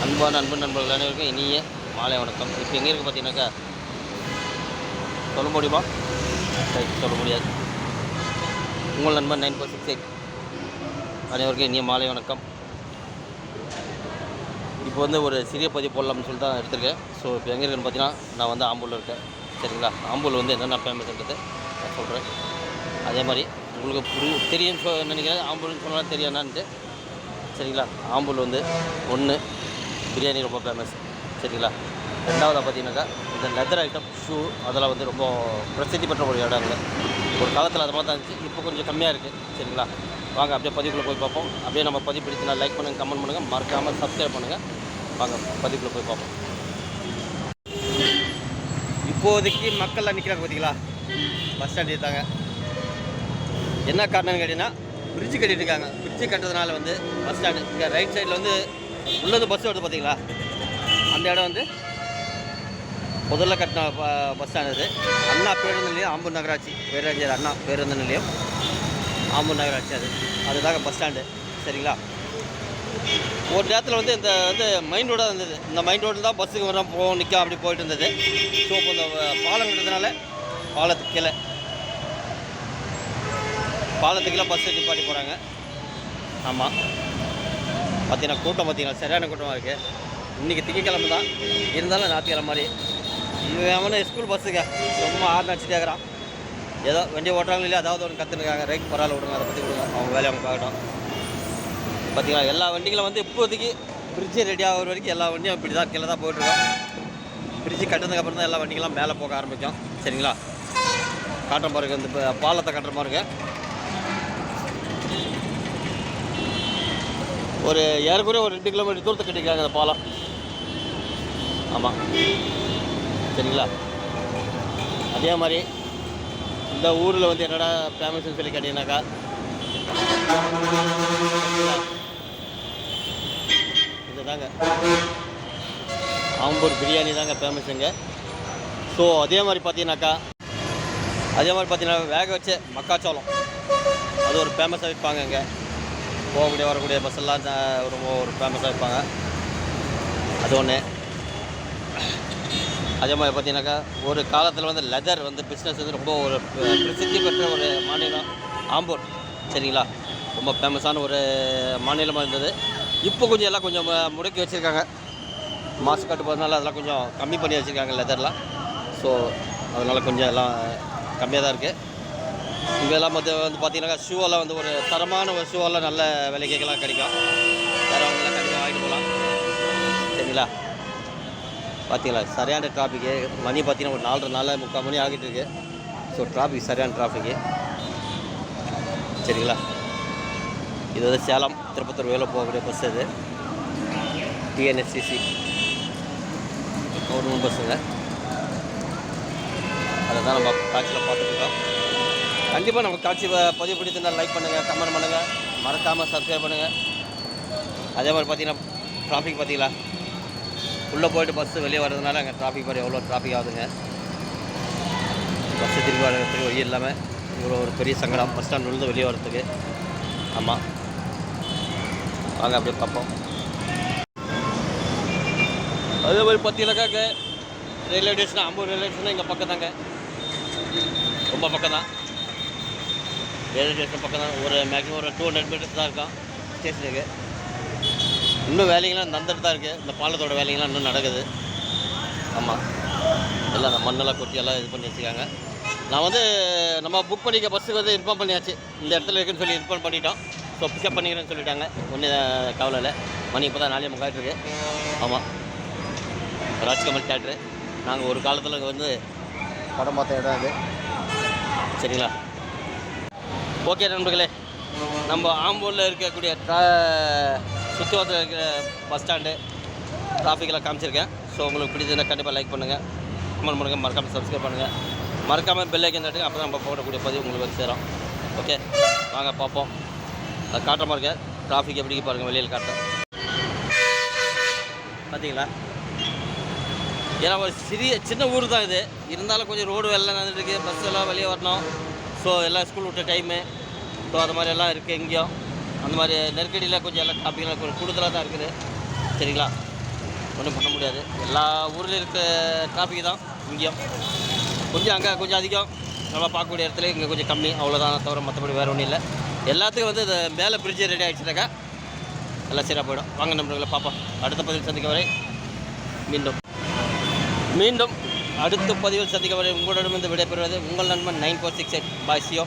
அன்பான நண்பர்கள் அனைவருக்கும் இனிய மாலை வணக்கம். இப்போ எங்கே இருக்குது பார்த்தீங்கன்னாக்கா, சொல்ல முடியுமா? சொல்ல முடியாது. உங்கள் நண்பன் 9468 அனைவருக்கும் இனிய மாலை வணக்கம். இப்போ வந்து ஒரு சிறிய பதிவு போடலாம்னு சொல்லி தான் எடுத்திருக்கேன். ஸோ இப்போ எங்கே இருக்குன்னு பார்த்தீங்கன்னா, நான் வந்து ஆம்பூரில் இருக்கேன். சரிங்களா? ஆம்பூரில் வந்து என்னென்ன ஃபேமஸ்ன்றது நான் சொல்கிறேன். அதே மாதிரி உங்களுக்கு தெரியும்னு நினைக்கிறேன். ஆம்பூர்னு சொன்னாலும் தெரியும் என்னான்ட்டு. சரிங்களா? ஆம்பூர் வந்து ஒன்று பிரியாணி ரொம்ப ஃபேமஸ். சரிங்களா? ரெண்டாவதாக பார்த்தீங்கன்னாக்கா இந்த லெதர் ஐட்டம், ஷூ அதெல்லாம் வந்து ரொம்ப பிரசித்தி பெற்ற ஒரு இடம் இல்லை. ஒரு காலத்தில் அது மாதிரி தான் இருந்துச்சு. இப்போ கொஞ்சம் கம்மியாக இருக்குது. சரிங்களா? வாங்க அப்படியே பதிவுக்குள்ளே போய் பார்ப்போம். அப்படியே நம்ம பதிவு பிடிச்சினா லைக் பண்ணுங்கள், கமெண்ட் பண்ணுங்கள், மறக்காமல் சப்ஸ்கிரைப் பண்ணுங்கள். வாங்க பதிவுக்குள்ளே போய் பார்ப்போம். இப்போதைக்கு மக்கள்லாம் நிற்கிறாங்க பார்த்தீங்களா, பஸ் ஸ்டாண்ட் இருக்காங்க. என்ன காரணம்னு கேட்டிங்கன்னா, பிரிட்ஜு கட்டிட்டு இருக்காங்க. பிரிட்ஜு கட்டுறதுனால வந்து பஸ் ஸ்டாண்டு இங்கே ரைட் சைடில் வந்து உள்ளது பஸ் வருது பார்த்தீங்களா, அந்த இடம் வந்து முதல்ல கட்டின பஸ் ஸ்டாண்ட். இது அண்ணா பேருந்து நிலையம், ஆம்பூர் நகராட்சி, பேரறிஞர் அண்ணா பேருந்து நிலையம், ஆம்பூர் நகராட்சி. அதுதாங்க பஸ் ஸ்டாண்டு. சரிங்களா? ஒரு நேரத்தில் வந்து இந்த வந்து மெயின் ரோடாக இருந்தது. இந்த மெயின் ரோடு தான் பஸ்ஸுக்கு வர போகும், நிற்கும், அப்படி போயிட்டு இருந்தது. ஸோ இப்போ இந்த பாலம் கட்டுறதுனால பாலத்துக்கு கீழே பஸ் நிப்பாட்டி போகிறாங்க. ஆமாம், பார்த்தீங்கன்னா கூட்டம் பார்த்தீங்கன்னா சரியான கூட்டமாக இருக்குது. இன்றைக்கி திங்கக்கிழமை தான், இருந்தாலும் ஞாயிற்றுக்கிழமை மாதிரி. இவன் ஸ்கூல் பஸ்ஸுங்க ரொம்ப ஆறு அடிச்சுட்டே இருக்கிறான். ஏதோ வண்டி ஓட்டுறாங்களோ இல்லையா, அதாவது ஒன்று கற்றுனுக்காங்க. ரைட் பரவாயில்ல, விடுங்க, அதை பற்றி விடுங்க, அவங்க வேலையை அவங்க பார்க்கட்டும். பார்த்தீங்களா, எல்லா வண்டிகளும் வந்து இப்போதைக்கு பிரிட்ஜு ரெடி ஆகிற வரைக்கும் எல்லா வண்டியும் இப்படி தான் கீழே தான் போயிட்டுருக்கோம். பிரிட்ஜு கட்டுறதுக்கப்புறம் தான் எல்லா வண்டிகளும் மேலே போக ஆரம்பிக்கும். சரிங்களா? காட்டுற பாருங்க, இந்த பாலத்தை கட்டுற பாருங்க. ஒரு ஏறக்குறைய ஒரு 2 கிலோமீட்டர் தூரத்தை கட்டிக்கிறாங்க அந்த பாலம். ஆமாம், சரிங்களா? அதே மாதிரி இந்த ஊரில் வந்து என்னடா ஃபேமஸ்ன்னு சொல்லி கேட்டிங்கனாக்கா, இதுதாங்க ஆம்பூர் பிரியாணி தாங்க ஃபேமஸுங்க. ஸோ அதே மாதிரி பார்த்தீங்கன்னா வேக வச்ச மக்காச்சோளம், அது ஒரு ஃபேமஸாக விற்பாங்க. இங்கே போகக்கூடிய வரக்கூடிய பஸ்ஸெல்லாம் ரொம்ப ஒரு ஃபேமஸாக இருப்பாங்க. அது ஒன்று. அதே மாதிரி பார்த்தீங்கன்னாக்கா, ஒரு காலத்தில் வந்து லெதர் வந்து பிஸ்னஸ் வந்து ரொம்ப ஒரு பிரசித்தி பெற்ற ஒரு மாநிலம் ஆம்பூர். சரிங்களா? ரொம்ப ஃபேமஸான ஒரு மாநிலமாக இருந்தது. இப்போ கொஞ்சம் எல்லாம் கொஞ்சம் முடக்கி வச்சுருக்காங்க. மாசு கட்டுப்பாடுனால அதெல்லாம் கொஞ்சம் கம்மி பண்ணி வச்சுருக்காங்க லெதர்லாம். ஸோ அதனால் கொஞ்சம் எல்லாம் கம்மியாக தான் இருக்குது. இங்கெல்லாம் வந்து பார்த்தீங்கன்னாக்கா, ஷூவெல்லாம் வந்து ஒரு தரமான ஒரு ஷூவெல்லாம் நல்ல விலைக்கெல்லாம் கிடைக்கும். தரவங்களாம் கண்டிப்பாக வாங்கிட்டு போகலாம். சரிங்களா? பார்த்தீங்களா, சரியான டிராஃபிக்கு. மணி பார்த்தீங்கன்னா ஒரு 4:30 3/4 மணி ஆகிட்டு இருக்குது. ஸோ டிராஃபிக், சரியான டிராஃபிக்கு. சரிங்களா? இது வந்து சேலம் திருப்பத்தூர் வேலை போகக்கூடிய பஸ். இது டிஎன்எஸ்சிசி கவர்மெண்ட் பஸ்ஸுங்க. அதை தான் நம்ம காட்சியில் பார்த்துருக்கோம். கண்டிப்பாக நம்ம காட்சி பதிவு பிடிச்சிருந்தால் லைக் பண்ணுங்கள், கமெண்ட் பண்ணுங்கள், மறக்காமல் சப்ஸ்கிரைப் பண்ணுங்கள். அதே மாதிரி பார்த்தீங்கன்னா டிராஃபிக் பார்த்தீங்களா, உள்ளே போய்ட்டு பஸ்ஸு வெளியே வர்றதுனால அங்கே டிராஃபிக் பாரு எவ்வளோ டிராஃபிக் ஆகுதுங்க. பஸ்ஸு திரும்பி வர்றதுக்கு வழி இல்லாமல் இவ்வளோ ஒரு பெரிய சங்கடம் பஸ் ஸ்டாண்ட் விழுந்து வெளியே வர்றதுக்கு. ஆமாம், வாங்க அப்படியே பார்ப்போம். அதே மாதிரி பார்த்தீங்கன்னாக்கா, railway station, Ambur railway station இங்கே பக்கம் தாங்க, ரொம்ப பக்கம் தான். ரயில்வே ஸ்டேஷன் பக்கம் தான். ஒரு மேக்ஸிமம் ஒரு 200 மீட்டர்ஸ் தான் இருக்கும் ஸ்டேஷனுக்கு. இன்னும் வேலைங்கள்லாம் நடந்துட்டு தான் இருக்குது. இந்த பாலத்தோட வேலைங்கள்லாம் இன்னும் நடக்குது. ஆமாம், எல்லாம் அந்த மண்ணெல்லாம் கொட்டி எல்லாம் இது பண்ணி வச்சுருக்காங்க. நான் வந்து நம்ம புக் பண்ணிக்க பஸ்ஸுக்கு வந்து இன்ஃபார்ம் பண்ணியாச்சு, இந்த இடத்துல இருக்குன்னு சொல்லி இன்ஃபார்ம் பண்ணிட்டோம். ஸோ பிக்கப் பண்ணிக்கிறேன்னு சொல்லிட்டாங்க. ஒன்றும் கவலை இல்லை. மணி இப்போ தான் 4:45 இருக்குது. ஆமாம், ராஜ்கமல் தேட்ரு. நாங்கள் ஒரு காலத்தில் இங்கே வந்து படம் பார்த்த இடம் அது. சரிங்களா? ஓகே நண்பர்களே, நம்ம ஆம்பூரில் இருக்கக்கூடிய சுற்றுவட்டத்தில் இருக்கிற பஸ் ஸ்டாண்டு டிராஃபிக்கெல்லாம் காமிச்சிருக்கேன். ஸோ உங்களுக்கு பிடிச்சதுன்னா கண்டிப்பாக லைக் பண்ணுங்கள், கமெண்ட் பண்ணுங்கள், மறக்காமல் சப்ஸ்கிரைப் பண்ணுங்கள், மறக்காமல் பெல் ஐக்கன் தட்டுங்க. அப்போ தான் நம்ம போடக்கூடிய பதிவு உங்களுக்கு வந்து சேரும். ஓகே, வாங்க பார்ப்போம். அது காட்டுற மாதிரி இருக்க டிராஃபிக் எப்படி பாருங்கள், வெளியில் காட்டுறேன். பார்த்தீங்களா? ஏன்னா ஒரு சின்ன ஊர் தான் இது. இருந்தாலும் கொஞ்சம் ரோடு வேலை நடந்துட்டுருக்கு, பஸ் எல்லாம் வெளியே வரணும். ஸோ எல்லாம் ஸ்கூல் விட்ட டைமு. ஸோ அது மாதிரி எல்லாம் இருக்குது. எங்கேயும் அந்த மாதிரி நெருக்கடியில் கொஞ்சம் எல்லாம் டிராஃபிக்லாம் கொஞ்சம் கூடுதலாக தான் இருக்குது. சரிங்களா? ஒன்றும் பண்ண முடியாது. எல்லா ஊர்லேயும் இருக்க டிராஃபிக் தான் இங்கேயும். கொஞ்சம் அங்கே கொஞ்சம் அதிகம், நம்ம பார்க்கக்கூடிய இடத்துல இங்கே கொஞ்சம் கம்மி, அவ்வளோதான். தவிர மற்றபடி வேறு ஒன்றும் இல்லை. எல்லாத்துக்கும் வந்து இந்த மேலே பிரிட்ஜ் ரெடி ஆகிடுச்சுனாக்கா எல்லாம் சரியாக போயிடும். வாங்க நண்பர்களை பார்ப்போம். அடுத்த பதிவில் சந்திக்க வரை மீண்டும் அடுத்த பதிவில் சந்திக்க வரை உங்களிடமிருந்து விடைபெறுவது உங்கள் நண்பன் 9468. பாய், சியோ.